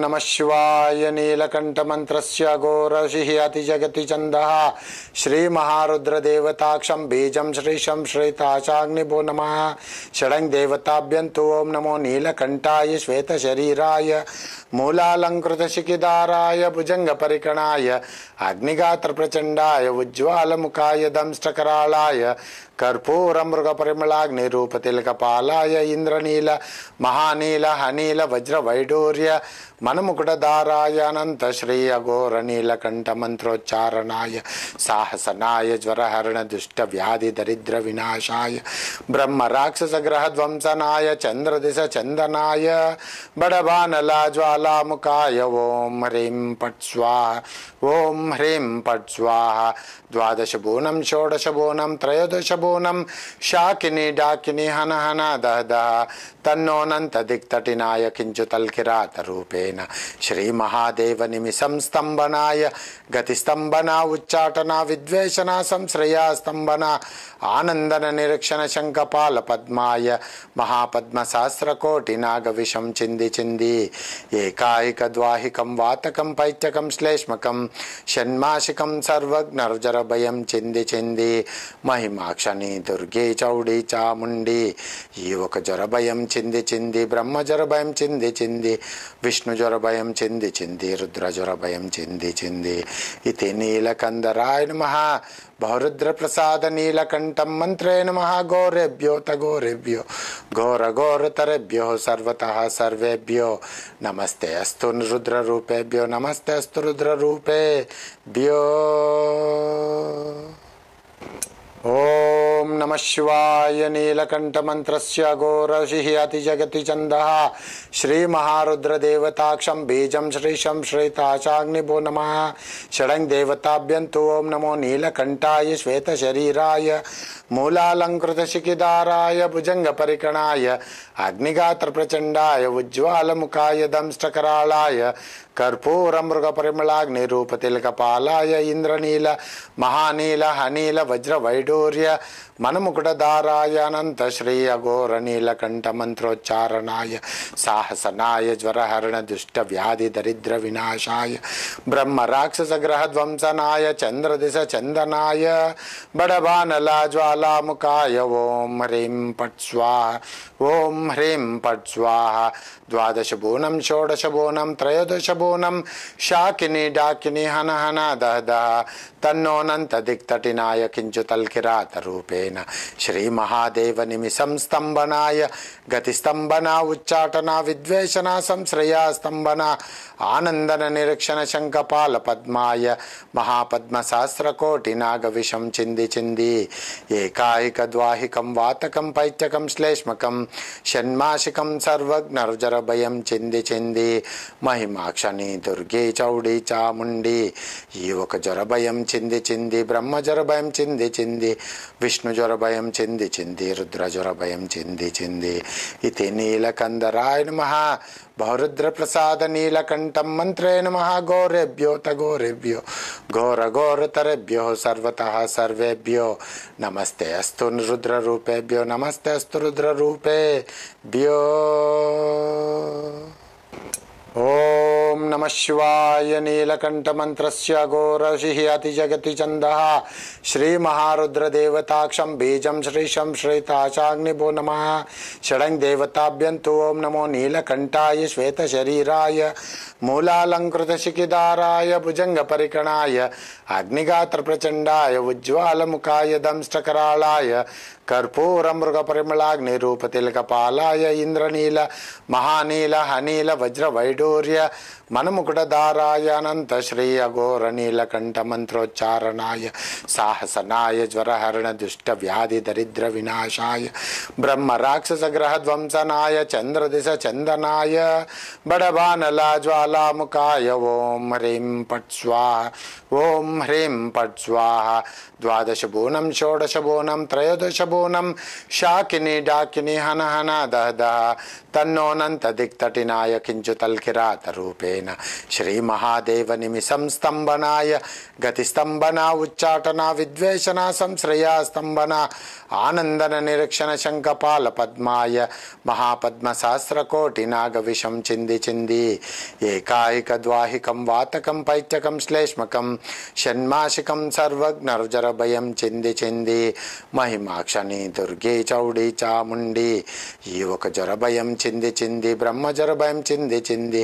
नमः शिवाय। नीलकंठमंत्रस्य घोरषिः अतिजगति छन्दः श्रीमहारुद्रदेवताक्षं बीजं श्रीशं श्वेताचाग्निभो नमः। षडङ् देवताभ्यन्तु ओं नमो नीलकंठाय श्वेतशरीराय मूलालंकृतशिखिदाराय भुजंगपरिकणाय अग्निगात्रप्रचण्डाय उज्ज्वालमुखाय दंष्ट्रकराळाय कर्पूरमृगपरिमलाग्निरूपतिलकपालाय इंद्रनील महानील हनील वज्रवैडूर्य मनमुकुटधाराय अनंत श्री अघोर नीलकंठ मंत्रोच्चारणाय साहसनाय ज्वरहरण दुष्ट व्याधि दरिद्र विनाशाय ब्रह्म राक्षस ग्रह ध्वंसनाय चंद्र दिश चंदनाय बड़बानला ज्वाला मुखाय ओम ह्रीं पट स्वाहा ओम ह्रीं पट स्वाहा। द्वादश बोनम षोडश बोनम त्रयोदश बोनम शाकिनी डाकिनी हन हन दह दह तन्नोनंत दिक्तटिनाय किंचुतल्किरात रूपेण श्री महादेव निमिषं स्तंभनाय गतिस्तंभना उच्चाटना विद्वेषणा संश्रया स्तंभना आनंदन निरीक्षण शंखपाल पद्माय महापद्म सहस्र कोटि नाग विषम चिंदी चिंदी एकायिक द्वाहिकं वातकं पैत्यकं श्लेष्मकं षण्मासिकं सर्वज्ञर्जर भयं चिंदी चिंदी महिमाक्षणी दुर्गे चौड़ी चामुंडी युवक जर भयं चिंदी चिंदी ब्रह्म जर भयं चिंदी चिंदी विष्णु जर भयं चिंदी चिंदी रुद्र जर भयं चिंदी चिंदी इति नीलकंदराय नमः। बहुरुद्र प्रसाद नीलकंठम मंत्रे नमः। गौरेभ्यो तगोरेभ्यो घोर घोर तरेभ्यो सर्वतः सर्वेभ्यो नमस्ते अस्तु रुद्र रूपेभ्यो नमस्ते अस्तु रुद्र रूपेभ्यो। ओम नमः शिवाय। नीलकंठ मंत्रस्य घोरषिः अतिजगति छन्दः श्रीमहारुद्रदेवताक्षं बीजं श्रीशं श्वेताचाग्निभो नमः। षडङ् देवताभ्यन्तु ओं नमो नीलकंठाय श्वेतशरीराय मूलालंकृतशिखिदाराय भुजंगपरिकणाय अग्निगात्रप्रचण्डाय उज्ज्वालमुखाय दंष्ट्रकराळाय कर्पूरमृगपरिमलाग्निरूपतिलकपालाय इंद्रनील महानील हनील वज्रवैडूर्य मनमुकुटधाराय अनंत श्री अघोर नीलकंठ मंत्रोच्चारणाय साहसनाय ज्वरहरण दुष्ट व्याधि दरिद्र विनाशाय ब्रह्म राक्षस ग्रह ध्वंसनाय चंद्र दिश चंदनाय बड़बानला ज्वाला मुखाय ओम ह्रीं पट स्वाहा ओम ह्रीं पट स्वाहा। द्वादश बोनम षोडश बोनम त्रयोदश बोनम शाकिनी डाकिनी हन हन दह दह तन्नोनंत दिक्तटिनाय किंचुतल्किरात रूपेण श्री महादेव निमिषं स्तंभनाय गतिस्तंभना उच्चाटना विद्वेषणा संश्रया स्तंभना आनंदन निरीक्षण शंखपाल पद्माय महापद्म सहस्र कोटि नाग विषम चिंदी चिंदी एकायिक द्वाहिकं वातकं पैत्यकं श्लेष्मकं षण्मासिकं सर्वज्ञर्जर भयं चिंदी चिंदी महिमाक्षणी दुर्गे चौड़ी चामुंडी युवक जर भयं चिंदी चिंदी ब्रह्म जर भयं चिंदी चिंदी विष्णु जर भयं चिंदी चिंदी रुद्र जर भयं चिंदी चिंदी इति नीलकंदराय नमः। बहुरुद्र प्रसाद नीलकंठम मंत्रे नमः। गौरेभ्यो तगोरेभ्यो घोर घोर तरेभ्यो सर्वतः सर्वेभ्यो नमस्ते अस्तु रुद्र रूपेभ्यो नमस्ते अस्तु रुद्र रूपेभ्यो। ओम नमः शिवाय। नीलकंठ मंत्रस्य घोरषिः अतिजगति छन्दः श्रीमहारुद्रदेवताक्षं बीजं श्रीशं श्वेताचाग्निभो नमः। षडङ् देवताभ्यन्तु ओं नमो नीलकंठाय श्वेतशरीराय मूलालंकृतशिखिदाराय भुजंगपरिकणाय अग्निगात्रप्रचण्डाय उज्ज्वालमुखाय दंष्ट्रकराळाय कर्पूरमृगपरिमलाग्निरूपतिलकपालाय इंद्रनील महानील हनील वज्रवैडूर्य मनमुकुटधाराय अनंत श्री अघोर नीलकंठ मंत्रोच्चारणाय साहसनाय ज्वरहरण दुष्ट व्याधि दरिद्र विनाशाय ब्रह्म राक्षस ग्रह ध्वंसनाय चंद्र दिश चंदनाय बड़बानला ज्वाला मुखाय ओम ह्रीं पट स्वाहा ओम ह्रीं पट स्वाहा। द्वादश बोनम षोडश बोनम त्रयोदश शबोनम शाकिनी डाकिनी हन हन दह दह तन्नोनंत दिक्तटिनाय किंचुतल्किरात रूपेण श्री महादेव निमिषं स्तंभनाय गतिस्तंभना उच्चाटना विद्वेषना संश्रया स्तंभना आनंदन निरीक्षण शंखपाल पद्माय महापद्म सहस्र कोटि नाग विषम चिंदी चिंदी एकायक द्वाहिकं वातकं पैत्यकं श्लेष्मकं षण्मासिकं सर्वज्ञर्जर भयं चिंदी चिंदी महिमाक्षणी दुर्गे चौड़ी चामुंडी युवक जर भयं चिंदी चिंदी ब्रह्म जर भयं चिंदी चिंदी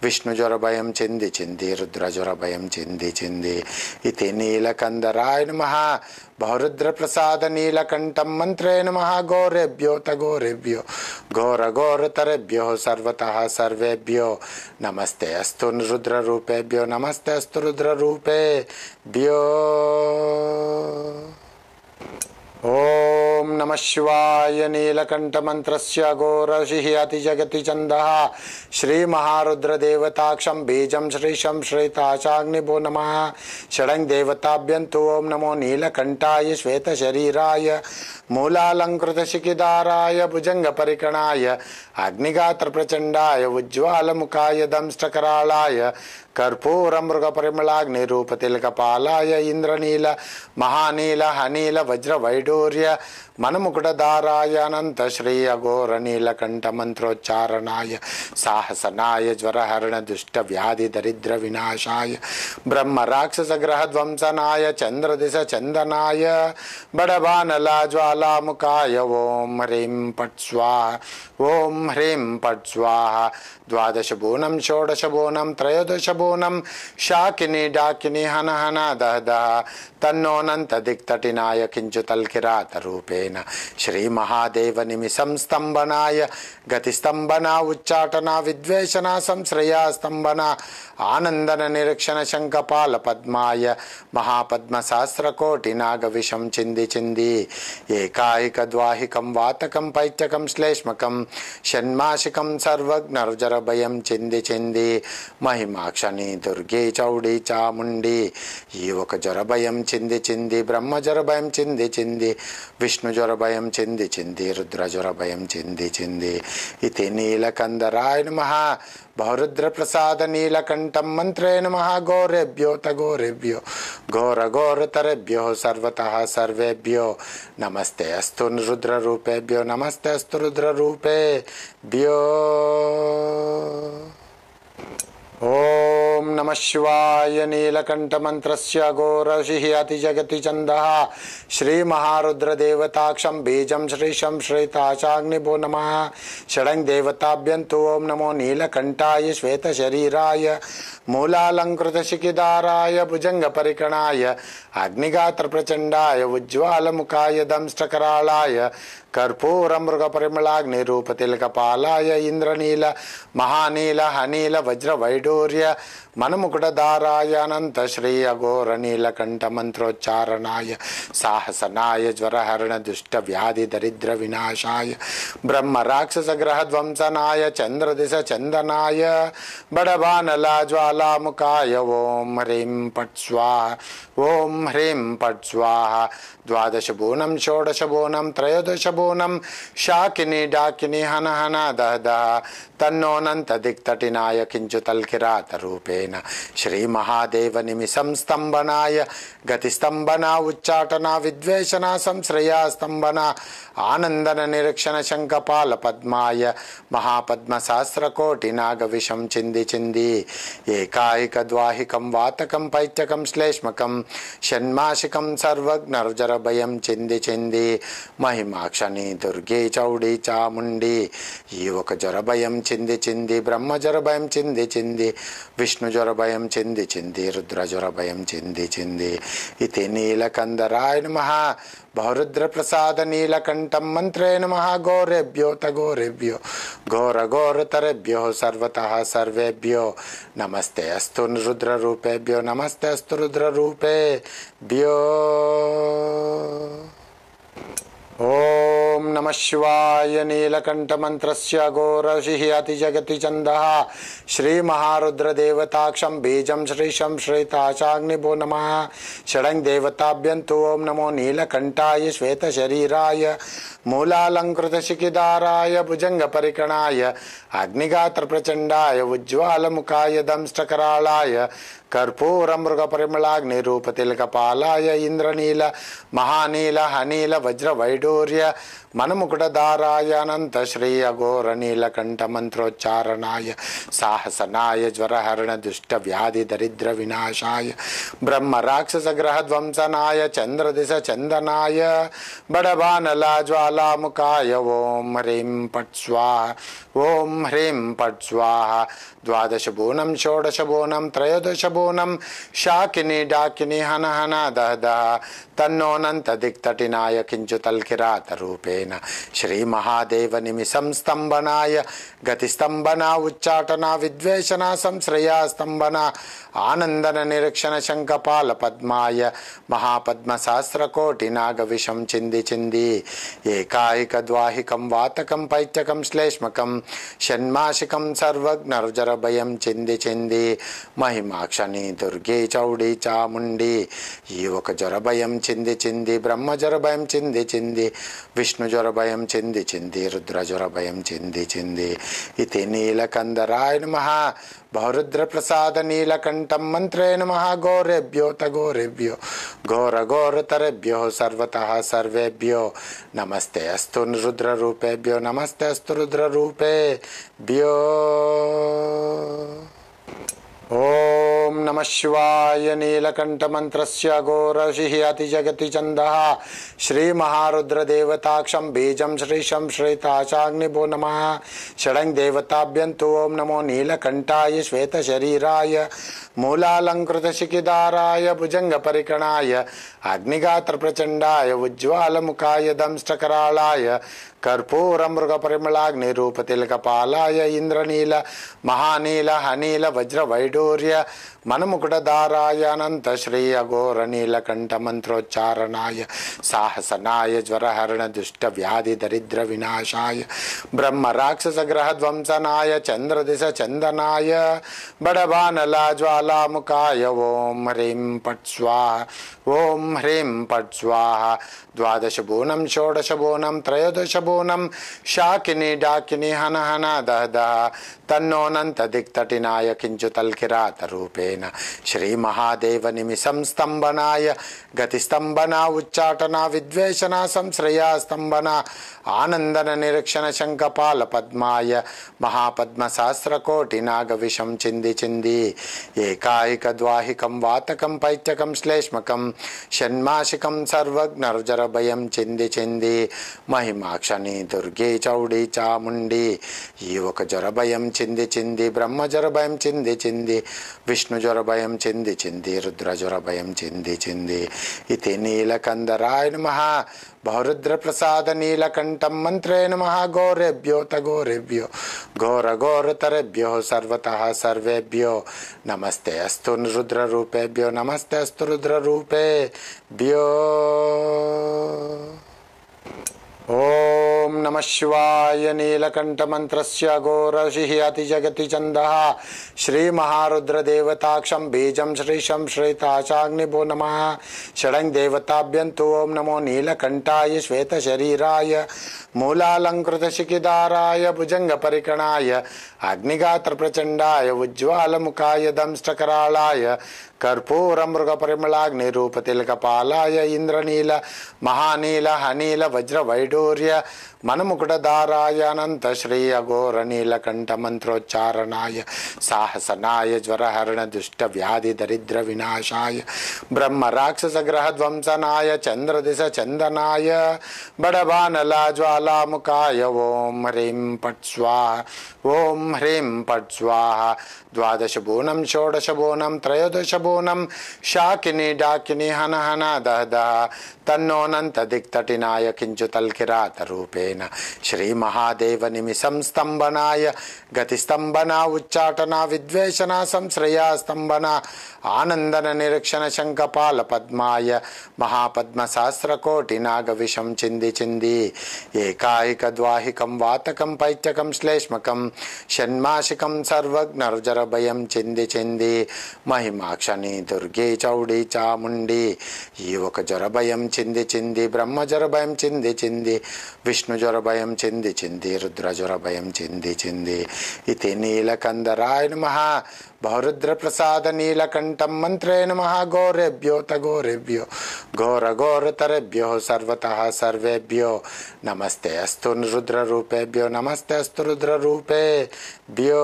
विष्णु जर भयं चिंदी चिंदी रुद्र जर भयं चिंदी चिंदी इति नीलकंदराय नमः बहुरुद्र प्रसाद नीलकंठम मंत्रे नमः गौरेभ्यो तगोरेभ्यो घोर घोर तरेभ्यो सर्वतः सर्वेभ्यो नमस्ते अस्तु रुद्र रूपेभ्यो नमस्ते अस्तु रुद्र रूपेभ्यो। ओम नमः शिवाय नीलकंठ मंत्रस्य घोरषिः अतिजगति चंदः श्री महारुद्र देवताक्षं बीजं श्रीशं श्वेताचाग्निभो नमः षडंग देवताभ्यन्तु ओम नमो नीलकंठाय श्वेत शरीराय मूलालंकृत शिखिदाराय भुजंग परिकणाय अग्निगात्र प्रचंडाय उज्ज्वल मुखाय दंष्टकरालाय कर्पूर मृग परिमलाग्निरूप तिलकपालाय इंद्रनील महानील हनील वज्र वैडूर्य मनमुकुटधाराय अनंत श्री अघोर नीलकंठ मंत्रोच्चारणाय साहसनाय ज्वरहरण दुष्ट व्याधि दरिद्र विनाशाय ब्रह्म राक्षस ग्रह ध्वंसनाय चंद्र दिश चंदनाय बड़बानला ज्वाला मुखाय ओम ह्रीं पट स्वाहा ओम ह्रीं पट स्वाहा द्वादश बोनम षोडश बोनम त्रयोदश बोनम शाकिनी डाकिनी हन हन दह दह तन्नोनंत दिक्तटिनाय किंचुतल्किरात रूपेण श्री महादेव निमिषं स्तंभनाय गतिस्तंभना उच्चाटना विद्वेषना संश्रया स्तंभना आनंदन निरीक्षण शंखपाल पद्माय महापद्म सहस्र कोटि नाग विषम चिंदी चिंदी एकायक द्वाहिकं वातकं पैत्यकं श्लेष्मकं षण्मासिकं सर्वज्ञर्जर भयं चिंदी चिंदी महिमाक्षणी दुर्गे चौड़ी चामुंडी युवक जर भयं चिंदी चिंदी ब्रह्म जर भयं चिंदी चिंदी विष्णु जर भयं चिंदी चिंदी रुद्र जर भयं चिंदी चिंदी इति नीलकंदराय नमः बहुरुद्र प्रसाद नीलकंठम मंत्रे नमः गौरेभ्यो तगोरेभ्यो घोर घोर तरेभ्यो सर्वतः सर्वेभ्यो नमस्ते अस्तु रुद्र रूपेभ्यो नमस्ते अस्तु रुद्र रूपेभ्यो। ओम नमः शिवाय नीलकंठ मंत्रस्य घोरषिः अतिजगति चंदः श्री महारुद्र देवताक्षं बीजं श्रीशं श्वेताचाग्निभो नमः षडंग देवताभ्यन्तु ओम नमो नीलकंठाय श्वेत शरीराय मूलालंकृत शिखिदाराय भुजंग परिकणाय अग्निगात्र प्रचंडाय उज्ज्वल मुखाय दंष्टकरालाय कर्पूर मृग परिमलाग्निरूप तिलकपालाय इंद्रनील महानील हनील वज्र वैडूर्य मनमुकुटधाराय अनंत श्री अघोर नीलकंठ मंत्रोच्चारणाय साहसनाय ज्वरहरण दुष्ट व्याधि दरिद्र विनाशाय ब्रह्म राक्षस ग्रह ध्वंसनाय चंद्र दिश चंदनाय बड़बानला ज्वाला मुखाय ओम ह्रीं पट स्वाहा ओम ह्रीं पट स्वाहा द्वादश बोनम षोडश बोनम त्रयोदश बोनम शाकिनी डाकिनी हन हन दह दह तन्नोनंत दिक्तटिनाय किंचुतल्किरात रूपेण श्री महादेव निमिषं स्तंभनाय गतिस्तंभना उच्चाटना विद्वेषना संश्रया स्तंभना आनंदन निरीक्षण शंखपाल पद्माय महापद्म सहस्र कोटि नाग विषम चिंदी चिंदी एकायक द्वाहिकं वातकं पैत्यकं श्लेष्मकं षण्मासिकं सर्वज्ञर्जर भयं चिंदी चिंदी महिमाक्षणी दुर्गे चौड़ी चामुंडी युवक जर भयं चिंदी चिंदी ब्रह्म जर भयं चिंदी चिंदी विष्णु जर भयं चिंदी चिंदी रुद्र जर भयं चिंदी चिंदी इति नीलकंदराय नमः बहुरुद्र प्रसाद नीलकंठम मंत्रे नमः गौरेभ्यो तगोरेभ्यो घोर घोर तरेभ्यो सर्वतः सर्वेभ्यो नमस्ते अस्तु रुद्र रूपेभ्यो नमस्ते अस्तु रुद्र रूपेभ्यो। ఓం నమ శివాయ. నీలకంఠ మంత్రస్య ఘోరషిః అతిజగతి ఛందః శ్రీ మహారుద్ర దేవతాక్షం బీజం శ్రీశం శ్రీతాచాగ్నిభో నమః. షడంగ్ దేవతాభ్యంతు ఓం నమో నీలకంఠాయ శ్వేత శరీరాయ మూలాలంకృత శిఖిదారాయ భుజంగ పరికణాయ అగ్నిగాత్ర ప్రచండాయ ఉజ్వాలముఖాయ దంష్టకరాళాయ కర్పూర మృగ పరిమళాగ్ని రూపతిలకపాలాయ ఇంద్రనీల మహానీల హనీల వజ్ర వైడూర్య మనముకుటధారాయ అనంత శ్రీ అఘోర నీలకంఠ మంత్రోచ్చారణాయ సాహసనాయ జ్వరహరణ దుష్ట వ్యాధి దరిద్ర వినాశాయ బ్రహ్మ రాక్షస గ్రహ ధ్వంసనాయ చంద్రదిశ చందనాయ బడబానల జ్వాలాముఖాయ ఓం హ్రీం పట్ స్వాహ. ఓం హ్రీం పట్ స్వాహ. ద్వాదశ బోనం షోడశ బోనం త్రయోదశ బోనం శాకిని డాకిని హన హన దహ దహ తన్నోనంత దిక్తటినాయ కించు తల్కిరాత రూపేణ శ్రీ మహాదేవ నిమిషం స్తంభనాయ గతి స్తంభన ఉచ్చాటన విద్వేషణ సంశ్రయ స్తంభన ఆనందన నిరీక్షణ శంఖపాల పద్మాయ మహాపద్మ సహస్రకోటి నాగ విషం చింది చింది ఏకాయిక ద్వాహికం వాతకం పైత్యకం శ్లేష్మకం షణ్మాసికం సర్వజ్ఞర్జర భయం చింది చింది మహిమాక్షణి దుర్గే చౌడి చాముండి ఈ ఒక జ్వర భయం చింది చింది బ్రహ్మ జ్వర భయం చింది చింది విష్ణు జ్వర భయం చింది చింది రుద్ర జ్వర భయం చింది చింది ఇతి నీలకందరాయ నమః. బహురుద్ర ప్రసాద నీలకంఠం మంత్రే నమః. ఘోరేభ్యో తఘోరేభ్యో ఘోర ఘోరతరేభ్యో సర్వతః సర్వేభ్యో నమస్తే అస్తు రుద్ర రూపేభ్యో నమస్తే అస్తు రుద్ర రూపేభ్యో. ఓం నమ శివాయ. నీలకంఠ మంత్రస్య ఘోరషిః అతిజగతి ఛందః శ్రీ మహారుద్ర దేవతాక్షం బీజం శ్రీశం శ్రీతాచాగ్నిభో నమః. షడంగ్ దేవతాభ్యంతు ఓం నమో నీలకంఠాయ శ్వేత శరీరాయ మూలాలంకృత శిఖిదారాయ భుజంగ పరికణాయ అగ్నిగాత్ర ప్రచండాయ ఉజ్వాలముఖాయ దంష్టకరాళాయ కర్పూర మృగ పరిమళాగ్ని రూపతిలకపాలాయ ఇంద్రనీల మహానీల హనీల వజ్ర వైడూర్య మనముకుటధారాయ అనంత శ్రీ అఘోర నీలకంఠ మంత్రోచ్చారణాయ సాహసనాయ జ్వరహరణ దుష్ట వ్యాధి దరిద్ర వినాశాయ బ్రహ్మ రాక్షస గ్రహ ధ్వంసనాయ చంద్రదిశ చందనాయ బడబానల జ్వాలాముఖాయ ఓం హ్రీం పట్ స్వాహ. ఓం హ్రీం పట్ స్వాహ. ద్వాదశ బోనం షోడశ బోనం త్రయోదశ బోనం శాకిని డాకిని హన హన దహ దహ తన్నోనంత దిక్తటినాయ కించు తల్కిరాత రూపేణ శ్రీ మహాదేవ నిమిషం స్తంభనాయ గతి స్తంభన ఉచ్చాటన విద్వేషణ సంశ్రయ స్తంభన ఆనందన నిరీక్షణ శంఖపాల పద్మాయ మహాపద్మ సహస్రకోటి నాగ విషం చింది చింది ఏకాయిక ద్వాహికం వాతకం పైత్యకం శ్లేష్మకం షణ్మాసికం సర్వజ్ఞర్జర భయం చింది చింది మహిమాక్షణి దుర్గే చౌడి చాముండి ఈ ఒక జ్వర భయం చింది చింది బ్రహ్మ జ్వర భయం చింది చింది విష్ణు జ్వర భయం చింది చింది రుద్ర జ్వర భయం చింది చింది ఇతి నీలకందరాయ నమః. బహురుద్ర ప్రసాద నీలకంఠం మంత్రే నమః. ఘోరేభ్యో తఘోరేభ్యో ఘోర ఘోరతరేభ్యో సర్వతః సర్వేభ్యో నమస్తే అస్తు రుద్ర రూపేభ్యో నమస్తే అస్తు రుద్ర రూపేభ్యో. ఓం నమ శివాయ. నీలకంఠ మంత్రస్య ఘోరషిః అతిజగతి ఛందః శ్రీ మహారుద్ర దేవతాక్షం బీజం శ్రీశం శ్రీతాచాగ్నిభో నమః. షడంగ్ దేవతాభ్యంతు ఓం నమో నీలకంఠాయ శ్వేత శరీరాయ మూలాలంకృత శిఖిదారాయ భుజంగ పరికణాయ అగ్నిగాత్ర ప్రచండాయ ఉజ్వాలముఖాయ దంష్టకరాళాయ కర్పూర మృగ పరిమళాగ్ని రూపతిలకపాలాయ ఇంద్రనీల మహానీల హనీల వజ్ర వైడూర్య మనముకుటధారాయ అనంత శ్రీ అఘోర నీలకంఠ మంత్రోచ్చారణాయ సాహసనాయ జ్వరహరణ దుష్ట వ్యాధి దరిద్ర వినాశాయ బ్రహ్మ రాక్షస గ్రహ ధ్వంసనాయ చంద్రదిశ చందనాయ బడబానల జ్వాలాముఖాయ ఓం హ్రీం పట్ స్వాహ. ఓం హ్రీం పట్ స్వాహా ద్వాదశ బోనం షోడశ బోనం త్రయోదశ బోనం శాకిని డాకిని హన హన దహ దహ తన్నోనంత దిక్తటినాయ కించుతల్కిరాత రూపేణ శ్రీ మహాదేవ నిమిషం స్తంభనాయ గతి స్తంభన ఉచ్చాటన విద్వేషణ సంశ్రయ స్తంభన ఆనందన నిరీక్షణ శంఖపాల పద్మాయ మహాపద్మ సహస్రకోటి నాగ విషం చింది చింది ఏకాయిక ద్వాహికం వాతకం పైత్యకం శ్లేష్మకం షణ్మాసికం సర్వజ్ఞర్జర భయం చింది చింది మహిమాక్షణి దుర్గే చౌడి చాముండి ఈ ఒక జ్వర భయం చింది చింది బ్రహ్మ జ్వర భయం చింది చింది విష్ణు జ్వర భయం చింది చింది రుద్ర జ్వర భయం చింది చింది ఇతి నీలకందరాయ నమః బహురుద్ర ప్రసాద నీలకంఠం మంత్రే నమః గోరేభ్యో తగోరేభ్యో ఘోర ఘోరతరేభ్యో సర్వతః సర్వేభ్యో నమస్తే అస్తు రుద్ర రూపేభ్యో నమస్తే అస్తు రుద్ర రూపేభ్యో.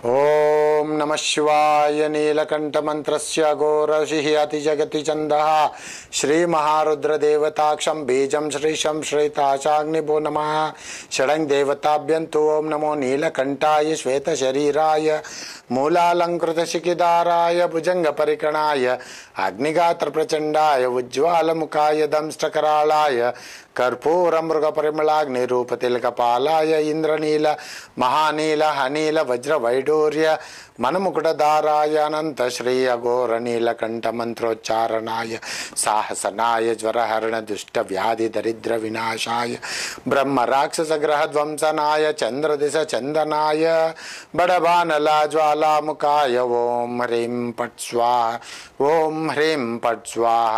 ఓం నమ శివాయ. నీలకంఠ మంత్రస్య ఘోరషిః అతి జగతి ఛందః శ్రీ మహారుద్ర దేవతాక్షం బీజం శ్రీశం శ్రీతాచాగ్నిభో నమః. షడంగ్ దేవతాభ్యంతు ఓం నమో నీలకంఠాయ శ్వేత శరీరాయ మూలాలంకృత శిఖిదారాయ భుజంగ పరికణాయ అగ్నిగాత్ర ప్రచండాయ ఉజ్వాలముఖాయ దంష్టకరాళాయ కర్పూర మృగ పరిమళాగ్ని రూప తిలకపాలాయ ఇంద్రనీల మహానీల హనీల వజ్ర వైడూర్య మనముకుటధారాయ అనంత శ్రీ అఘోర నీలకంఠ మంత్రోచ్చారణాయ సాహసనాయ జ్వరహరణ దుష్ట వ్యాధి దరిద్ర వినాశాయ బ్రహ్మ రాక్షస గ్రహ ధ్వంసనాయ చంద్రదిశ చందనాయ బడబానల జ్వాలాముఖాయ ఓం హ్రీం పట్ స్వాహ ఓం హ్రీం పట్ స్వాహ.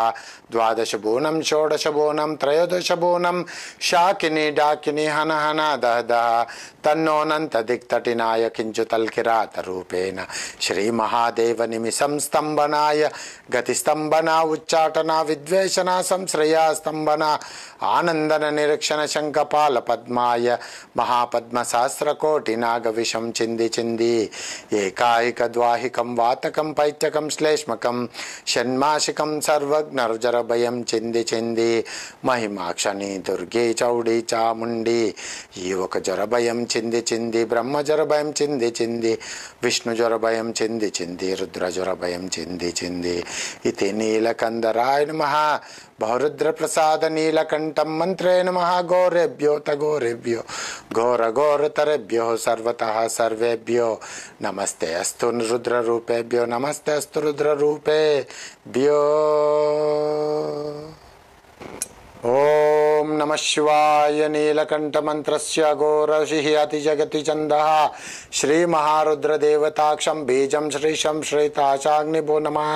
ద్వాదశ బోనం షోడశ బోనం త్రయోదశ బోనం శాకిని డాకిని హన హన దహ దహ తన్నోనంత దిక్తటినాయ కించుతల్కిరాత రూపేణ శ్రీ మహాదేవ నిమిషం స్తంభనాయ గతి స్తంభన ఉచ్చాటన విద్వేషణ సంశ్రయ స్తంభన ఆనందన నిరీక్షణ శంఖపాల పద్మాయ మహాపద్మ సహస్రకోటి నాగ విషం చింది చింది ఏకాయిక ద్వాహికం వాతకం పైత్యకం శ్లేష్మకం షణ్మాసికం సర్వజ్ఞర్జర భయం చింది చింది మహిమాక్షణి దుర్గే చౌడి చాముండి ఈ ఒక జ్వర భయం చింది చింది బ్రహ్మ జ్వర భయం చింది చింది విష్ణు జ్వర భయం చింది చింది రుద్ర జ్వర భయం చింది చింది ఇతి నీలకందరాయ నమః బహురుద్ర ప్రసాద నీలకంఠం మంత్రే నమః గోరేభ్యో తగోరేభ్యో ఘోర ఘోరతరేభ్యో సర్వతః సర్వేభ్యో నమస్తే అస్తు రుద్ర రూపేభ్యో నమస్తే అస్తు రుద్ర రూపేభ్యో. ఓం నమ శివాయ. నీలకంఠ మంత్రస్య ఘోరషిః అతి జగతి ఛందః శ్రీ మహారుద్ర దేవతాక్షం బీజం శ్రీశం శ్రీతాచాగ్నిభో నమః.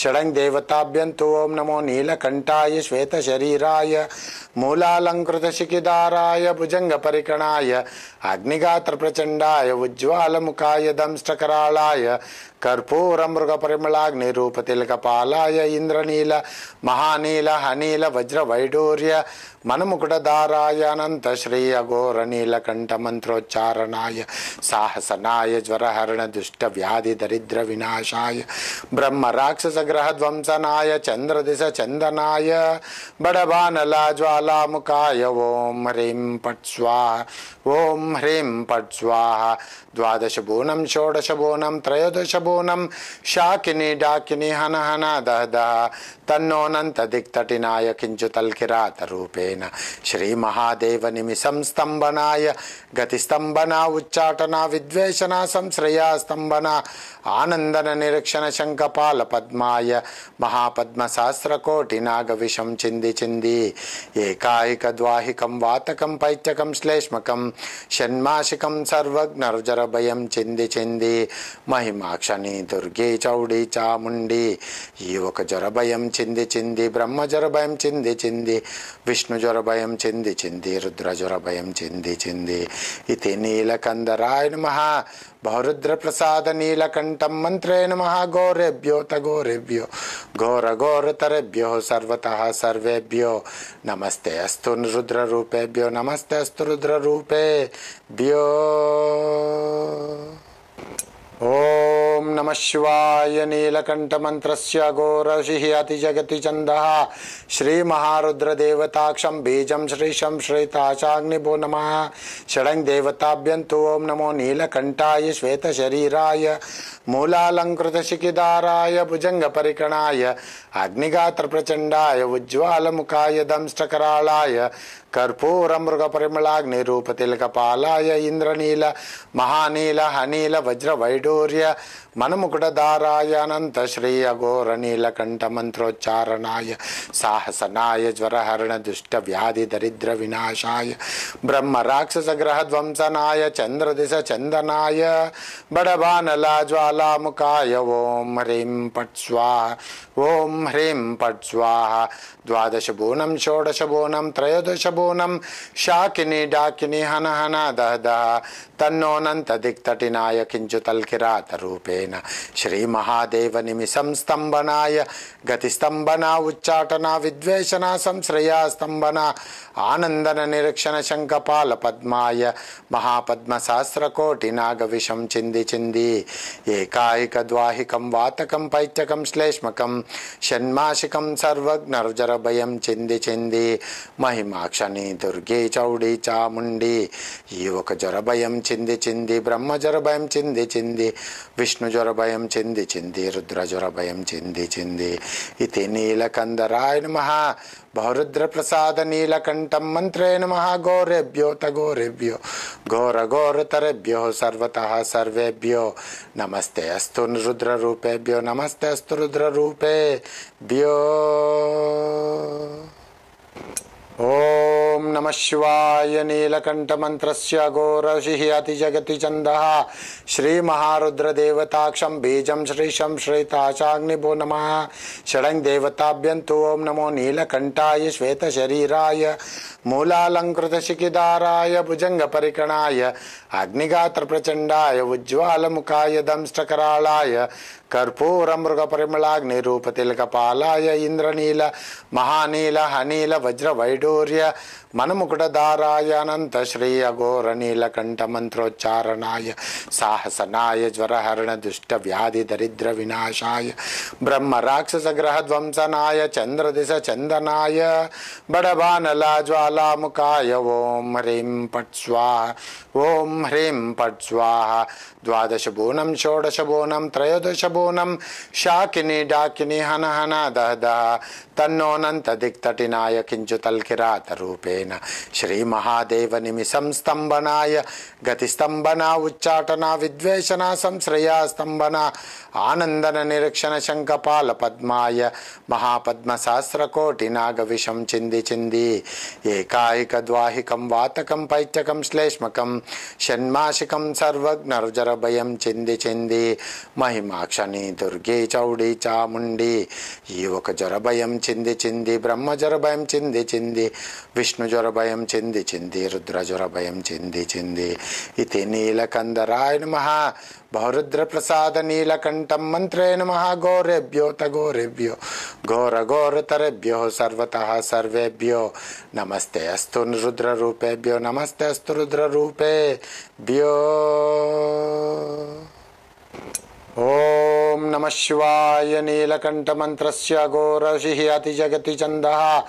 షడంగ్ దేవతాభ్యంతు ఓం నమో నీలకంఠాయ శ్వేత శరీరాయ మూలాలంకృత శిఖిదారాయ భుజంగ పరికణాయ అగ్నిగాత్ర ప్రచండాయ ఉజ్వాలముఖాయ దంష్టకరాళాయ కర్పూర మృగ పరిమళాగ్ని రూప తిలకపాలాయ ఇంద్రనీల మహానీల హనీల వజ్ర వైడూర్య మనముకుటధారాయ అనంత శ్రీ అఘోర నీలకంఠ మంత్రోచ్చారణాయ సాహసనాయ జ్వరహరణ దుష్ట వ్యాధి దరిద్ర వినాశాయ బ్రహ్మ రాక్షస గ్రహ ధ్వంసనాయ చంద్రదిశ చందనాయ బడబానల జ్వాలాముఖాయ ఓం హ్రీం పట్ స్వాహ ఓం హ్రీం పట్ స్వాహ. ద్వాదశ బోనం షోడశ బోనం త్రయోదశ బోనం శాకిని డాకిని హన హన దహ దహ తన్నోనంత దిక్తటినాయ కించుతల్కిరాత రూపేణ శ్రీ మహాదేవ నిమిషం స్తంభనాయ గతి స్తంభన ఉచ్చాటన విద్వేషణ సంశ్రయ స్తంభన ఆనందన నిరీక్షణ శంఖపాల పద్మాయ మహాపద్మ సహస్రకోటి నాగ విషం చింది చింది ఏకాయిక ద్వాహికం వాతకం పైత్యకం శ్లేష్మకం షణ్మాసికం సర్వజ్ఞర్జర భయం చింది చింది మహిమాక్షణి దుర్గే చౌడి చాముండి ఈ ఒక జ్వర భయం చింది చింది బ్రహ్మ జ్వర భయం చింది చింది విష్ణు జ్వర భయం చింది చింది రుద్ర జ్వర భయం చింది చింది ఇతి నీలకందరాయ నమః బహురుద్ర ప్రసాద నీలకంఠం మంత్రే నమః గోరేభ్యో తగోరేభ్యో ఘోర ఘోరతరేభ్యో సర్వతః సర్వేభ్యో నమస్తే అస్తు రుద్ర రూపేభ్యో నమస్తే అస్తు రుద్ర రూపేభ్యో. ఓం నమ नमः शिवाय नीलकण्ठमन्त्रस्य घोरऋषिः अतिजगति छन्दः श्रीमहारुद्रदेवताक्षं बीजं श्रीशं श्वेताचाग्निभो नमः षडङ् देवताभ्यं तु ओं नमो नीलकण्ठाय श्वेतशरीराय मूलालङ्कृतशिखिदाराय भुजङ्गपरिकणाय अग्निगात्रप्रचण्डाय उज्ज्वालमुखाय दंष्ट्रकराळाय कर्पूरमृगपरिमलाग्निरूपतिलकपालाय इन्द्रनील महानील हनील वज्रवैडूर्य मनमुकुटधाराय अनंत श्री अघोर नीलकंठ मंत्रोच्चारणाय साहसनाय ज्वरहरण दुष्ट व्याधि दरिद्र विनाशाय ब्रह्म राक्षस ग्रह ध्वंसनाय चंद्रदिश चंदनाय बड़बानला ज्वालामुखाय ओम ह्रीं पट स्वाहा ओम ह्रीं पट स्वाहा द्वादश बोनं षोडश बोनं त्रयोदश बोनं शाकिनी डाकिनी हन हन दह दह तन्नोनंत दिक्तटिनाय किंचुतल्किरात रूपेण श्री महादेव निमिषं स्तंभनाय गतिस्तंभना उच्चाटना विद्वेषना संश्रया स्तंभना आनंदन निरीक्षण शंखपाल पद्माय महापद्म सहस्रकोटि नागविषं चिंदी चिंदी एकायिक द्वाहिकं वातकं पैत्यकं श्लेष्मकं षण्मासिकं सर्वज्ञर्जरभयं चिंदी चिंदी महिमाक्षणी दुर्गे चौड़ी चामुंडी युवक जरभयं चिंदी चिंदी ब्रह्म जरभयं चिंदी चिंदी विष्णु जरभयं चिंदी चिंदी रुद्र जरभयं चिंदी चिंदी इति नीलकंदराय नमः बहुरुद्र प्रसाद नीलकंठं मंत्रे नमः गौरेभ्यो तगोरेभ्यो घोर घोर तरेभ्यो सर्वतः सर्वेभ्यो नमस्ते अस्तु रुद्र रूपेभ्यो नमस्ते अस्तु रुद्र रूपेभ्यो ओम नमः शिवाय नीलकंठ मंत्रस्य घोरऋषिः अतिजगति छन्दः श्री महारुद्रदेवताक्षं बीजं श्रीशं श्वेताचाग्निभो नमः षडङ् देवताभ्यं तु ओं नमो नीलकंठाय श्वेतशरीराय मूलालङ्कृतशिखिदाराय भुजङ्गपरिकणाय अग्निगात्रप्रचण्डाय उज्ज्वालमुखाय दंष्ट्रकराळाय कर्पूरमृगपरिमलाग्निरूपतिलकपालाय इन्द्रनील महानील हनील वज्रवैडूर्य मनमुकुटधाराय अनंत श्री अघोर नीलकंठ मंत्रोच्चारणाय साहसनाय ज्वरहरण दुष्ट व्याधि दरिद्र विनाशाय ब्रह्म राक्षस ग्रह ध्वंसनाय चंद्रदिश चंदनाय बड़बानला ज्वालामुखाय ओम ह्रीं पट स्वाहा ओम ह्रीं पट स्वाहा द्वादश बोनं षोडश बोनं त्रयोदश बोनं शाकिनी डाकिनी हन हन दह दह तन्नोनंत दिक्तटिनाय किंचुतल्किरात रूपेण श्री महादेव निमिषं स्तंभनाय गतिस्तंभना उच्चाटना विद्वेषना संश्रया स्तंभना आनंदन निरीक्षण शंखपाल पद्माय महापद्म सहस्रकोटि नागविषं चिंदी चिंदी एकायिक द्वाहिकं वातकं पैत्यकं श्लेष्मकं षण्मासिकं सर्वज्ञर्जरभयं चिंदी चिंदी महिमाक्षणी दुर्गे चौड़ी चामुंडी युवक जरभयं चिंदी चिंदी ब्रह्म जरभयं चिंदी चिंदी विष्णु जरभयं चिंदी चिंदी रुद्र जरभयं चिंदी चिंदी इति नीलकंदराय नमः बहुरुद्र प्रसाद नीलकंठं मंत्रे नमः गौरेभ्यो तगोरेभ्यो घोर घोर तरेभ्यो सर्वतः सर्वेभ्यो नमस्ते अस्तु रुद्र रूपेभ्यो नमस्ते अस्तु रुद्र रूपेभ्यो ओम नमः शिवाय नीलकंठ मंत्रस्य घोरऋषिः अतिजगति छन्दः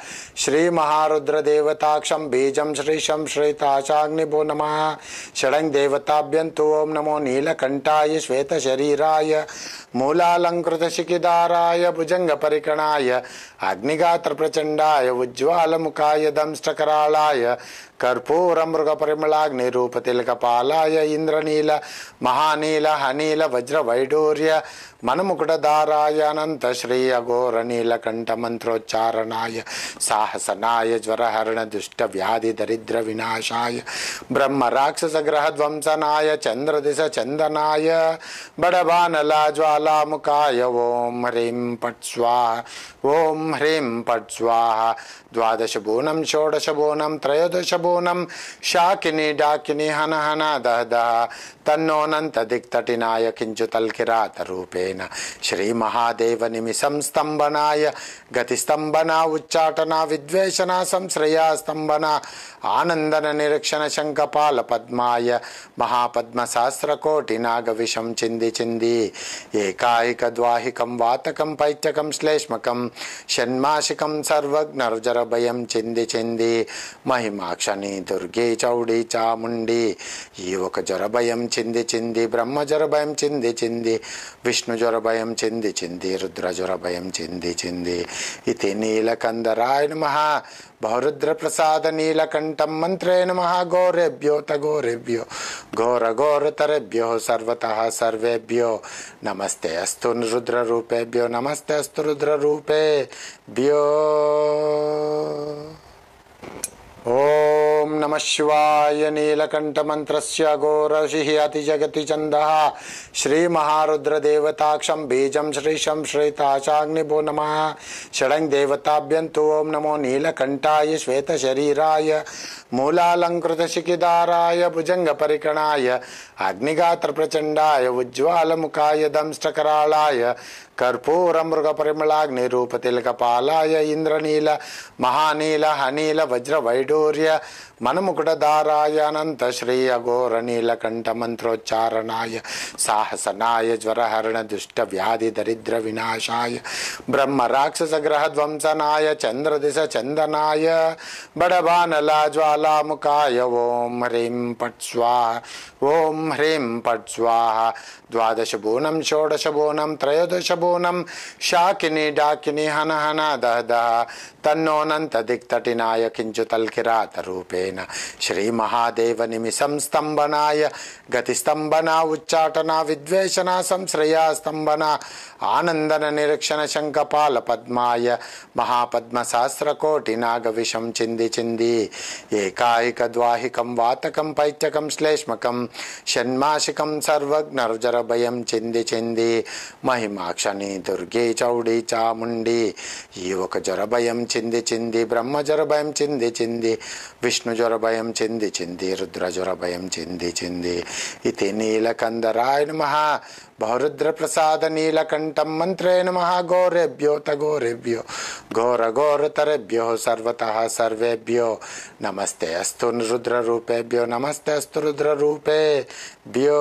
श्री महारुद्रदेवताक्षं बीजं श्रीशं श्वेताचाग्निभो नमः षडङ् देवताभ्यं तु ओं नमो नीलकंठाय श्वेतशरीराय मूलालङ्कृतशिखिदाराय भुजङ्गपरिकणाय अग्निगात्रप्रचण्डाय उज्ज्वालमुखाय दंष्ट्रकराळाय कर्पूरमृगपरिमलाग्निरूपतिलकपालाय इन्द्रनील महानील हनील वज्रवैडूर्य मनमुकुटधाराय अनंत श्री अघोर नीलकंठ मंत्रोच्चारणाय साहसनाय ज्वरहरण दुष्ट व्याधि दरिद्र विनाशाय ब्रह्म राक्षस ग्रह ध्वंसनाय चंद्रदिश चंदनाय बड़बानला ज्वालामुखाय ओम ह्रीं पट स्वाहा ఓం హ్రీం పట్ స్వాహ ద్వాదశ బోనం షోడశ బోనం త్రయోదశ బోనం శాకిని డాకిని హన హన దహ దహ తన్నోనంత దిక్తటినాయ కించుతల్కిరాత రూపేణ శ్రీ మహాదేవ నిమిషం స్తంభనాయ గతి స్తంభన ఉచ్చాటన విద్వేషణ సంశ్రయ స్తంభన ఆనందన నిరీక్షణ శంఖపాల పద్మాయ మహాపద్మ సహస్రకోటి నాగవిషం చింది చింది ఏకాయిక ద్వాహికం వాతకం పైత్యకం శ్లేష్మకం షణ్మాసికం సర్వజ్ఞర్జరభయం చింది చింది మహిమాక్షని దుర్గే చౌడి చాముండి ఈ ఒక జరభయం చింది చింది బ్రహ్మ జరభయం చింది చింది విష్ణు జ్వరభయం చింది చింది రుద్ర జ్వరభయం చింది చింది ఇది నీలకందరాయ నమః బహురుద్ర ప్రసాద నీలకంఠం మంత్రే నమః గోరేభ్యో తగోరేభ్యో ఘోర ఘోరతరేభ్యో సర్వతః సర్వేభ్యో నమస్తే అస్తు రుద్ర రూపేభ్యో నమస్తే అస్తు రుద్ర రూపేభ్యో. ఓం నమః శివాయ. నీలకంఠ మంత్రస్య ఘోరషిః అతి జగతి చందః శ్రీ మహారుద్ర దేవతాక్షం బీజం శ్రీశం శ్రీతాచాగ్నిభో నమః. షడం దేవతాభ్యంతు ఓం నమో నీలకంఠాయ శ్వేత శరీరాయ మూలాలంకృత శిఖిదారాయ భుజంగ పరికణాయ అగ్నిగాత్ర ప్రచండాయ ఉజ్వాలముఖాయ దంష్టకరాళాయ కర్పూర మృగ పరిమళాగ్ని రూప తిలకపాలాయ ఇంద్రనీల మహానీల హనీల వజ్ర వైడూర్య మనముకుటధారాయ అనంత శ్రీ అఘోర నీలకంఠ మంత్రోచ్చారణాయ సాహసనాయ జ్వరహరణ దుష్ట వ్యాధి దరిద్ర వినాశాయ బ్రహ్మ రాక్షస గ్రహ ధ్వంసనాయ చంద్రదిశ చందనాయ బడబానల జ్వాలాముఖాయ ఓం హ్రీం పట్ స్వాహ ఓం హ్రీం పట్ స్వాహ. ద్వాదశ బోనం షోడశ బోనం త్రయోదశ బోనం శాకిని డాకిని హన హన దహ దహ తన్నోనంత దిక్తటినాయ కించుతల్కిరాత రూపేణ శ్రీ మహాదేవ నిమిషం స్తంభనాయ గతి స్తంభన ఉచ్చాటన విద్వేషణ సంశ్రయ స్తంభన ఆనందన నిరీక్షణ శంఖపాల పద్మాయ మహాపద్మ సహస్రకోటి నాగవిషం చింది చింది ఏకాయిక ద్వాహికం వాతకం పైత్యకం శ్లేష్మకం షణ్మాసికం సర్వజ్ఞర్జరభయం చింది చింది మహిమాక్షని దుర్గే చౌడి చాముండి ఈ ఒక జరభయం చింది చింది బ్రహ్మ జరభయం చింది చింది విష్ణు జ్వరభయం చింది చింది రుద్ర జ్వరభయం చింది చింది ఇది నీలకందరాయ నమః బహురుద్ర ప్రసాద నీలకంఠం మంత్రే నమః గోరేభ్యో తగోరేభ్యో ఘోర ఘోరతరేభ్యో సర్వతః సర్వేభ్యో నమస్తే అస్తు రుద్ర రూపేభ్యో నమస్తే అస్తు రుద్ర రూపేభ్యో.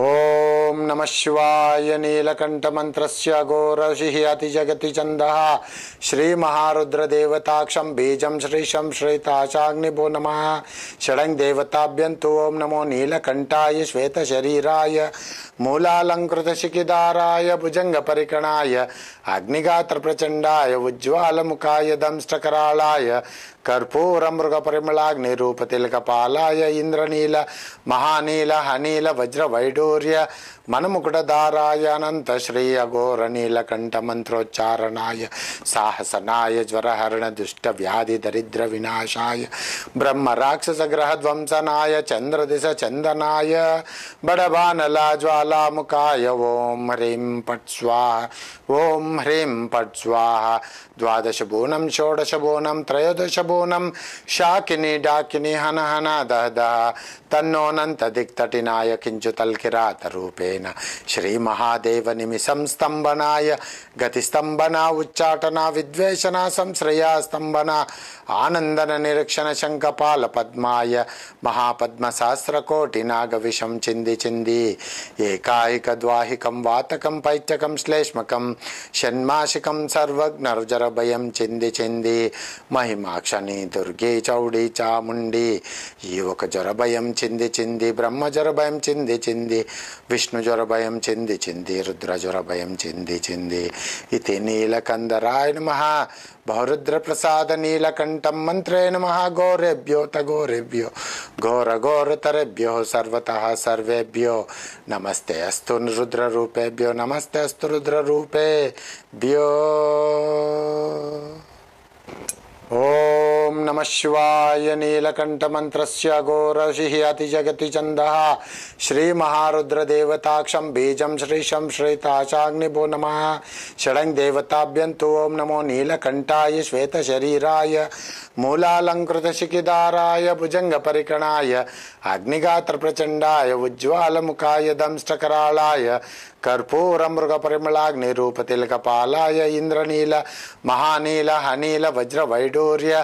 ఓం నమః శివాయ. నీలకంఠ మంత్రస్య ఘోరషిః అతి జగతి చందః శ్రీ మహారుద్ర దేవతాక్షం బీజం శ్రీశం శ్రీతాచాగ్నిభో నమః. షడం దేవతాభ్యంతు ఓం నమో నీలకంఠాయ శ్వేత శరీరాయ మూలాలంకృత శిఖిదారాయ భుజంగ పరికణాయ అగ్నిగాత్ర ప్రచండాయ ఉజ్వాలముఖాయ దంష్టకరాళాయ కర్పూర మృగ పరిమళాగ్ని రూప తిలకపాలాయ ఇంద్రనీల మహానీల హనీల వజ్ర వైడూర్య మనముకుటధారాయ అనంత శ్రీ అఘోర నీలకంఠ మంత్రోచ్చారణాయ సాహసనాయ జ్వరహరణ దుష్ట వ్యాధి దరిద్ర వినాశాయ బ్రహ్మ రాక్షస గ్రహ ధ్వంసనాయ చంద్రదిశ చందనాయ బడబానల జ్వాలాముఖాయ ఓం హ్రీం పట్ స్వాహ ఓం హ్రీం పట్ స్వాహ. ద్వాదశ బోనం షోడశ బోనం త్రయోదశ బోనం శాకిని డాకిని హన హన దహ దహ తన్నోనంత దిక్తటినాయ కించుతల్కిరాత రూపేణ శ్రీ మహాదేవ నిమిషం స్తంభనాయ గతి స్తంభన ఉచ్చాటన విద్వేషణ సంశ్రయ స్తంభన ఆనందన నిరీక్షణ శంఖపాల పద్మాయ మహాపద్మ సహస్రకోటి నాగవిషం చింది చింది ఏకాయిక ద్వాహికం వాతకం పైత్యకం శ్లేష్మకం షణ్మాసికం సర్వజ్ఞర్జరభయం చింది చింది మహిమాక్షని దుర్గే చౌడి చాముండి ఈ ఒక జరభయం చింది చింది బ్రహ్మ జరభయం చింది చింది విష్ణు జ్వరభయం చింది చింది రుద్ర జ్వరభయం చింది చింది ఇది నీలకందరాయ నమః బహురుద్ర ప్రసాద నీలకంఠం మంత్రే నమః గోరేభ్యో తగోరేభ్యో ఘోర ఘోరతరేభ్యో సర్వతః సర్వేభ్యో నమస్తే అస్తు రుద్ర రూపేభ్యో నమస్తే అస్తు రుద్ర రూపేభ్యో. ఓం నమ శివాయ. నీలకంఠమంత్రస్య ఘోరషిః అతిజగతి ఛందః శ్రీమహారుద్రదేవతాక్షం బీజం శ్రీశం శ్వేతాచాగ్నిభో నమః. షడంగ్ దేవతాభ్యంతు ఓం నమో నీలకంఠాయ శ్వేతశరీరాయ మూలాలంకృతశిఖిదారాయ భుజంగపరికణాయ అగ్నిగాత్రప్రచండాయ ఉజ్వాలముఖాయ దంష్టకరాళాయ కర్పూరమృగపరిమళాగ్నిరూపతిలకపాలాయ ఇంద్రనీల మహానీల హనీల వజ్రవైడూర్య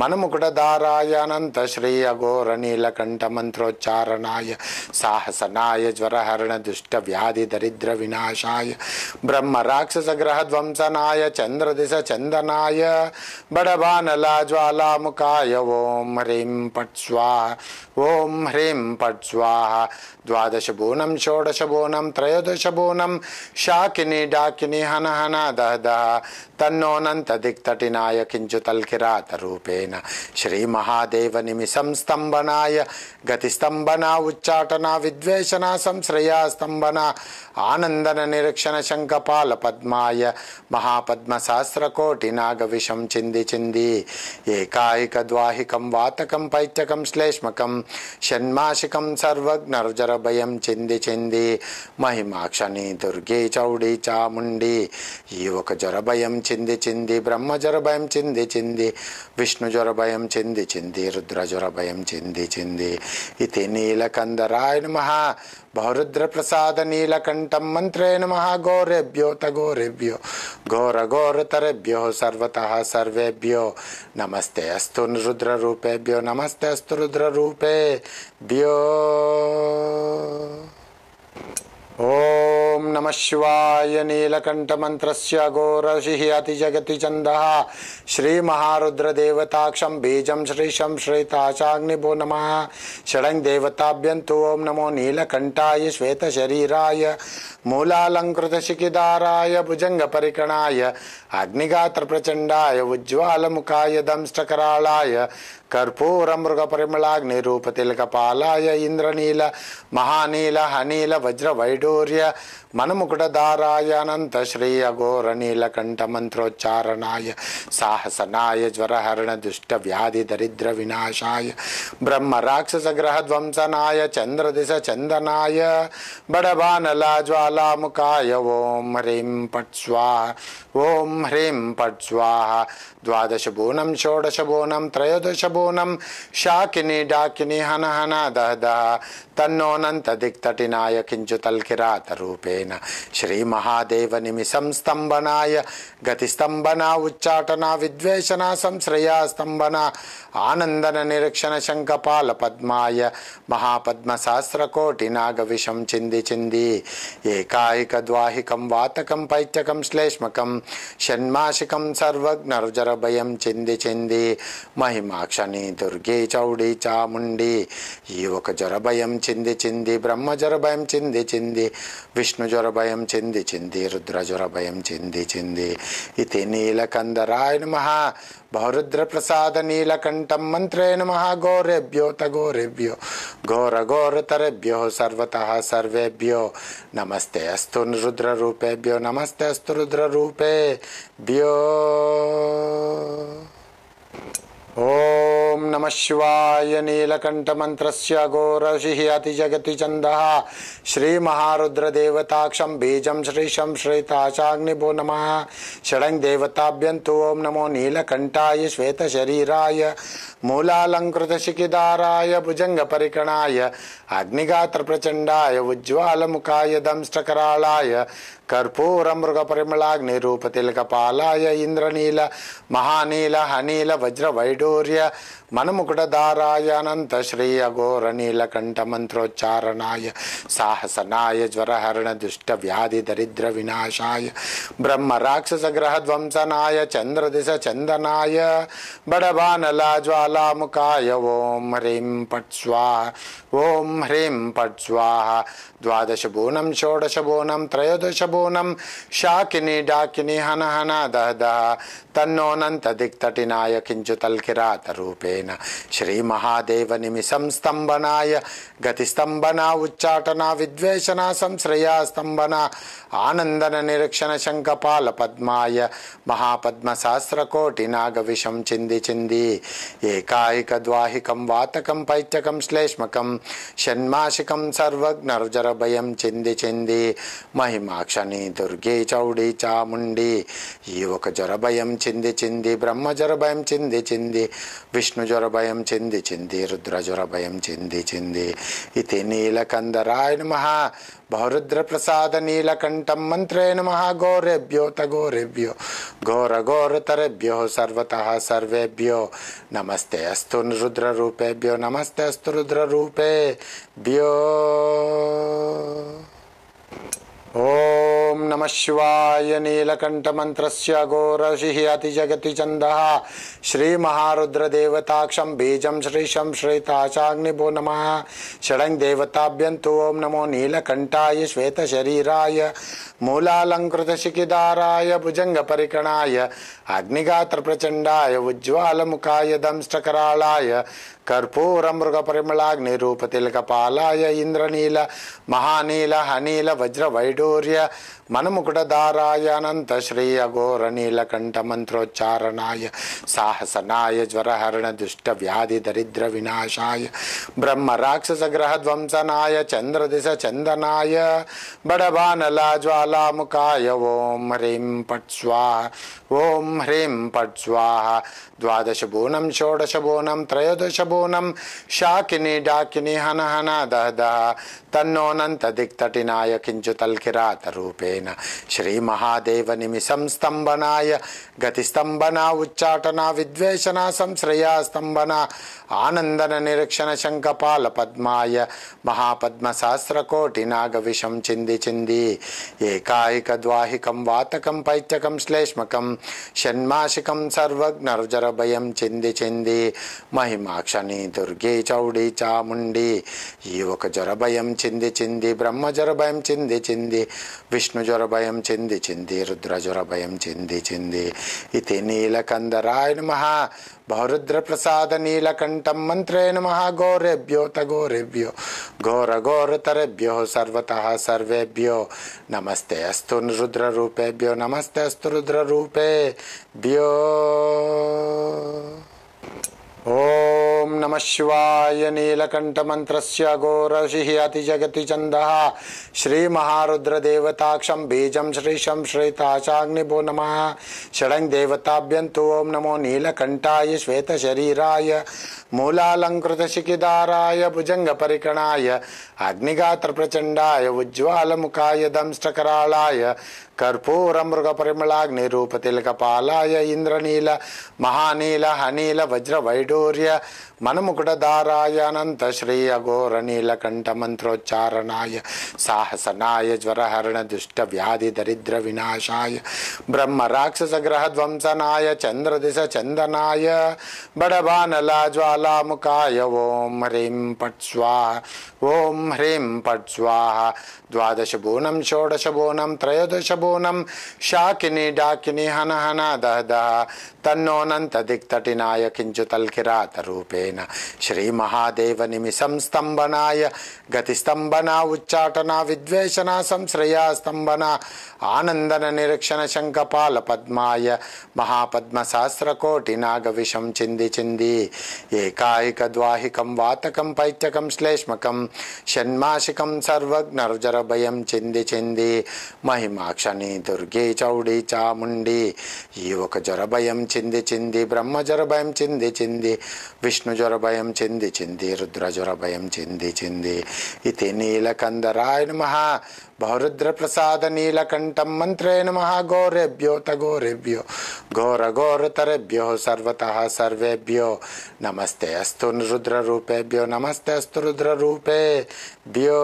మనముకుటధారాయ అనంత శ్రీ అఘోర నీలకంఠమంత్రోచ్చారణాయ సాహసనాయ జ్వరహరణ దుష్ట వ్యాధి దరిద్ర వినాశాయ బ్రహ్మ రాక్షస గ్రహ ధ్వంసనాయ చంద్రదిశ చందనాయ బడబానల జ్వాలాముఖాయ ఓం హ్రీం పట్ స్వాహ. ఓం హ్రీం పట్ స్వాహ. ద్వాదశ బోనం షోడశ బోనం త్రయోదశ బోనం శాకిని డాకిని హన హన దహ దహ తన్నోనంత దిక్తటినాయ కించుతల్కిరాత రూపేణ శ్రీ మహాదేవ నిమిషం స్తంభనాయ గతి స్తంభన ఉచ్చాటన విద్వేషణ సంశ్రయ స్తంభన ఆనందన నిరీక్షణ శంఖపాల పద్మాయ మహాపద్మ సహస్రకోటి నాగవిషం చింది చింది ఏకాయిక ద్వాహికం వాతకం పైత్యకం శ్లేష్మకం షణ్మాసికం సర్వజ్ఞర్జర భయం చింది చింది మహిమాక్షని దుర్గే చౌడి చాముండి ఈ ఒక జ్వర భయం చింది చింది బ్రహ్మ జ్వర భయం చింది చింది విష్ణు జ్వర భయం చింది చింది రుద్ర జ్వర భయం చింది చింది ఇతి నీలకందరాయ నమః. బహురుద్ర ప్రసాద నీలకంఠం మంత్రే నమః. ఘోరేభ్యో తఘోరేభ్యో ఘోర ఘోరతరేభ్యో సర్వతః సర్వేభ్యో నమస్తే అస్తు రుద్ర రూపేభ్యో నమస్తే అస్తు రుద్ర రూపేభ్యో. ఓం నమ శివాయ. నీలకంఠమంత్రస్య ఘోరషిః అతిజగతి ఛందః శ్రీమహారుద్రదేవతాక్షం బీజం శ్రీశం శ్వేతాచాగ్నిభో నమః. షడంగ్ దేవతాభ్యంతు ఓం నమో నీలకంఠాయ శ్వేతశరీరాయ మూలాలంకృతశిఖిదారాయ భుజంగపరికణాయ అగ్నిగాత్రప్రచండాయ ఉజ్వాలముఖాయ దంష్టకరాళాయ కర్పూరమృగపరిమళాగ్నిరూపతిలకపాలాయ ఇంద్రనీల మహానీల హనీల వజ్రవైడూర్య మనముకుటధారాయ అనంత శ్రీ అఘోర నీలకంఠమంత్రోచ్చారణాయ సాహసనాయ జ్వరహరణ దుష్ట వ్యాధి దరిద్ర వినాశాయ బ్రహ్మ రాక్షస గ్రహ ధ్వంసనాయ చంద్రదిశ చందనాయ బడబానల జ్వాలాముఖాయ ఓం హ్రీం పట్ స్వాహ. ఓం హ్రీం పట్ స్వాహ. ద్వాదశ బోనం షోడశ బోనం త్రయోదశ బోనం శాకిని డాకిని హన హన దహ దహ తన్నోనంత దిక్తటినాయ కించుతల్కిరాత రూపేణ శ్రీ మహాదేవ నిమిషం స్తంభనాయ గతి స్తంభన ఉచ్చాటన విద్వేషణ సంశ్రయ స్తంభన ఆనందన నిరీక్షణ శంఖపాల పద్మాయ మహాపద్మ సహస్రకోటి నాగవిషం చింది చింది ఏకాయిక ద్వాహికం వాతకం పైత్యకం శ్లేష్మకం షణ్మాసికం సర్వజ్ఞర్జర భయం చింది చింది మహిమాక్షని దుర్గే చౌడి చాముండి ఈ ఒక జ్వర భయం చింది చింది బ్రహ్మ జ్వర భయం చింది చింది విష్ణు జ్వర భయం చింది చింది రుద్ర జ్వర భయం చింది చింది ఇతి నీలకందరాయ నమః. బహురుద్ర ప్రసాద నీలకంఠం మంత్రే నమః. ఘోరేభ్యో తఘోరేభ్యో ఘోర ఘోరతరేభ్యో సర్వతః సర్వేభ్యో నమస్తే అస్తు రుద్ర రూపేభ్యో నమస్తే అస్తు రుద్ర రూపేభ్యో. ఓం నమ శివాయ. నీలకంఠమంత్రస్య ఘోరషిః అతిజగతి ఛందః శ్రీమహారుద్రదేవతాక్షం బీజం శ్రీశం శ్వేతాచాగ్నిభో నమః. షడంగ్ దేవతాభ్యంతు ఓం నమో నీలకంఠాయ శ్వేతశరీరాయ మూలాలంకృతశిఖిదారాయ భుజంగపరికణాయ అగ్నిగాత్రప్రచండాయ ఉజ్వాలముఖాయ దంష్టకరాళాయ కర్పూరమృగపరిమళాగ్నిరూపతిలకపాలాయ ఇంద్రనీల మహానీల హనీల వజ్రవైడూర్య మనముకుటధారాయ అనంత శ్రీ అఘోర నీలకంఠమంత్రోచ్చారణాయ సాహసనాయ జ్వరహరణ దుష్ట వ్యాధి దరిద్ర వినాశాయ బ్రహ్మ రాక్షస గ్రహ ధ్వంసనాయ చంద్రదిశ చందనాయ బడబానల జ్వాలాముఖాయ ఓం హ్రీం పట్ స్వాహ. ఓం హ్రీం పట్ స్వాహ. ద్వాదశ బోనం షోడశ బోనం త్రయోదశ शबोनम शाकिनी डाकिनी हन हन दह दह तन्नोनंत दिक्तटिनाय किंचुतल्किरात रूपेण श्री महादेव निमिषं स्तंभनाय गतिस्तंभना उच्चाटना विद्वेषणा संश्रया स्तंभना आनंदन निरीक्षण शंखपाल पद्माय महापद्म सहस्र कोटि नाग विषम चिंदी चिंदी एकायिक द्वाहिकं वातकं पैत्यकं श्लेष्मकं षण्मासिकं सर्वज्ञर्जर भयं चिंदी चिंदी महिमाक्षणी दुर्गे चौड़ी चामुंडी युवक जर भयं चिंदी चिंदी ब्रह्म जर भयं चिंदी चिंदी विष्णु जर भयं चिंदी चिंदी रुद्र जर भयं चिंदी चिंदी इति नीलकंदराय नमः बहुरुद्र प्रसाद नीलकंठम मंत्रे नमः गौरेभ्यो तगोरेभ्यो घोर घोर तरेभ्यो सर्वतः सर्वेभ्यो नमस्ते अस्तु रुद्र रूपेभ्यो नमस्ते अस्तु रुद्र रूपेभ्यो ओम नमः शिवाय नीलकंठ मंत्रस्य अघोरषिः अतिजगति छन्दः श्री महारुद्र देवताक्षं बीजं श्रीशं श्वेताचाग्निभो नमः षडङ्ग देवताभ्यन्तु ओम नमो नीलकंठाय श्वेत शरीराय मूलालंकृत शिखिदाराय भुजंग परिकणाय अग्निगात्र प्रचंडाय उज्ज्वल मुखाय दंष्ट्रकरालाय कर्पूर मृग परिमलाग्नि रूप तिलक पालाय इंद्रनील महानील हनील वज्र वैडूर्य मनमुकुटधाराय अनंत श्री अघोर नीलकंठ मंत्रोच्चारणाय साहसनाय ज्वरहरण दुष्ट व्याधि दरिद्र विनाशाय ब्रह्म राक्षस ग्रह ध्वंसनाय चंद्र दिश चंदनाय बड़बानला ज्वाला मुखाय ओम ह्रीं पट स्वाहा ओम ह्रीं पट स्वाहा द्वादश बोनम षोडश बोनम त्रयोदश बोनम शाकिनी डाकिनी हन हन दह दह तन्नोनंत दिक्तटिनाय किंचुतल्किरात रूपेण श्री महादेव निमिषं स्तंभनाय गतिस्तंभना उच्चाटना विद्वेषणा संश्रया स्तंभना आनंदन निरीक्षण शंखपाल पद्माय महापद्म सहस्र कोटि नाग विषम चिंदी चिंदी एकायिक द्वाहिकं वातकं पैत्यकं श्लेष्मकं षण्मासिकं सर्वज्ञर्जर भयं चिंदी चिंदी महिमाक्षणी दुर्गे चौड़ी चामुंडी युवक जर भयं चिंदी चिंदी ब्रह्म जर भयं चिंदी चिंदी विष्णु जर भयं चिंदी चिंदी रुद्र जर भयं चिंदी चिंदी इति नीलकंदराय नमः बहुरुद्र प्रसाद नीलकंठम मंत्रे नमः गौरेभ्यो तगोरेभ्यो घोर घोर तरेभ्यो सर्वतः सर्वेभ्यो नमस्ते अस्तु रुद्र रूपेभ्यो नमस्ते अस्तु रुद्र रूपेभ्यो ओम नमः शिवाय नीलकंठ मंत्रस्य अघोरषिः अतिजगति छन्दः श्री महारुद्र देवताक्षं बीजं श्रीशं श्वेताचाग्निभो नमः षडङ्ग देवताभ्यन्तु ओम नमो नीलकंठाय श्वेत शरीराय मूलालंकृत शिखिदाराय भुजंग परिकणाय अग्निगात्र प्रचंडाय उज्ज्वल मुखाय दंष्ट्रकरालाय कर्पूर मृग परिमलाग्नि रूप तिलक पालाय इंद्रनील महानील हनील वज्र वैडूर्य मनमुकुटधाराय अनंत श्री अघोर नीलकंठ मंत्रोच्चारणाय साहसनाय ज्वरहरण दुष्ट व्याधि दरिद्र विनाशाय ब्रह्म राक्षस ग्रह ध्वंसनाय चंद्र दिश चंदनाय बड़बानला ज्वाला मुखाय ओम ह्रीं पट स्वाहा ओम ह्रीं पट स्वाहा द्वादश बोनम षोडश बोनम त्रयोदश बोनम शाकिनी डाकिनी हन हन दह दह तन्नोनंत दिक्तटिनाय किंचुतल्किरात रूपेण श्री महादेव निमिषं स्तंभनाय गतिस्तंभना उच्चाटना विद्वेषणा संश्रया स्तंभना आनंदन निरीक्षण शंखपाल पद्माय महापद्म सहस्र कोटि नाग विषम चिंदी चिंदी एकायिक द्वाहिकं वातकं पैत्यकं श्लेष्मकं षण्मासिकं सर्वज्ञर्जर भयं चिंदी चिंदी महिमाक्षणी दुर्गे चौड़ी चामुंडी युवक जर भयं चिंदी चिंदी ब्रह्म जर भयं चिंदी चिंदी विष्णु जर भयं चिंदी चिंदी रुद्र जर भयं चिंदी चिंदी इति नीलकंदराय नमः बहुरुद्र प्रसाद नीलकंठम मंत्रे नमः गौरेभ्यो तगोरेभ्यो घोर घोर तरेभ्यो सर्वतः सर्वेभ्यो नमस्ते अस्तु रुद्र रूपेभ्यो नमस्ते अस्तु रुद्र रूपेभ्यो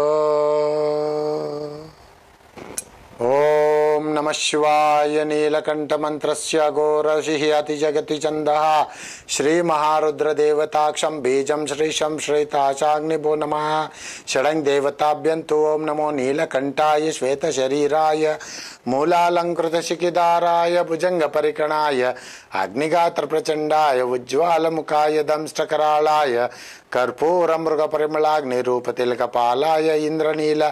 ओम नमः शिवाय। नीलकंठमन्त्रस्य घोरशिः अतिजगति छन्दः श्री महारुद्र देवताक्षं बीजं श्रीशं श्वेताचाग्निभो नमः। षडङ् देवताभ्यन्तु ओम नमो नीलकंठाय श्वेतशरीराय मूलालंकृतशिखिदाराय भुजंगपरिकणाय अग्निगात्रप्रचण्डाय उज्ज्वालमुखाय दंष्ट्रकराळाय कर्पूरमृगपरिमलाग्निरूपतिलकपालाय इंद्रनील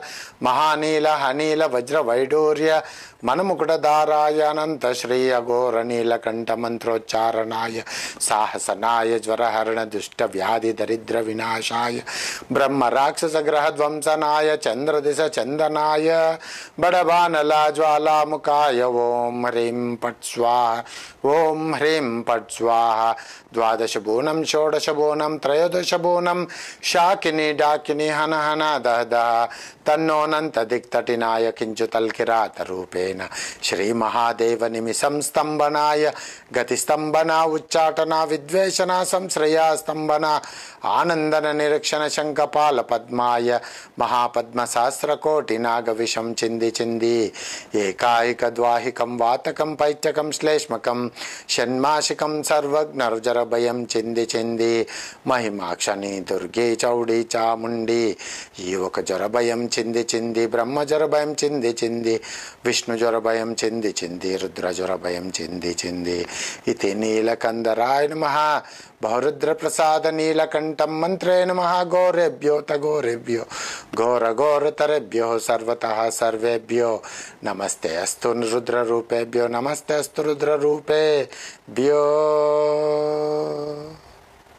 महानील हनील वज्रवैडूर्य मनमुकुटधाराय अनंत श्री अघोर नीलकंठ मंत्रोच्चारणाय साहसनाय ज्वरहरण दुष्ट व्याधि दरिद्र विनाशाय ब्रह्म राक्षस ग्रह ध्वंसनाय चंद्र दिश चंदनाय बड़बानला ज्वाला मुखाय ओम ह्रीं पट स्वाहा ओम ह्रीं पट स्वाहा। द्वादश बोनम षोडश बोनम त्रयोदश बोनम शाकिनी डाकिनी हन हन दह दह तन्नोनंत दिक्तटिनाय किंचुतल्किरात रूपेण श्री महादेव निमिषं स्तंभनाय गतिस्तंभना उच्चाटना विद्वेषणा संश्रया स्तंभना आनंदन निरीक्षण शंखपाल पद्माय महापद्म सहस्र कोटि नाग विषम चिंदी चिंदी एकायिक द्वाहिकं वातकं पैत्यकं श्लेष्मकं षण्मासिकं सर्वज्ञ रुजर भयं चिंदी चिंदी महिमाक्षणी दुर्गे चौड़ी चामुंडी युवक जर भयं चिंदी चिंदी ब्रह्म जर भयं चिंदी चिंदी विष्णु जर भयं चिंदी चिंदी रुद्र जर भयं चिंदी चिंदी इति नीलकंदराय नमः। बहुरुद्र प्रसाद नीलकंठं मंत्रे नमः। घोरेभ्यो तघोरेभ्यो घोर घोर तरेभ्यो सर्वतः सर्वेभ्यो नमस्ते अस्तु रुद्र रूपेभ्यो नमस्ते अस्तु रुद्र रूपेभ्यो।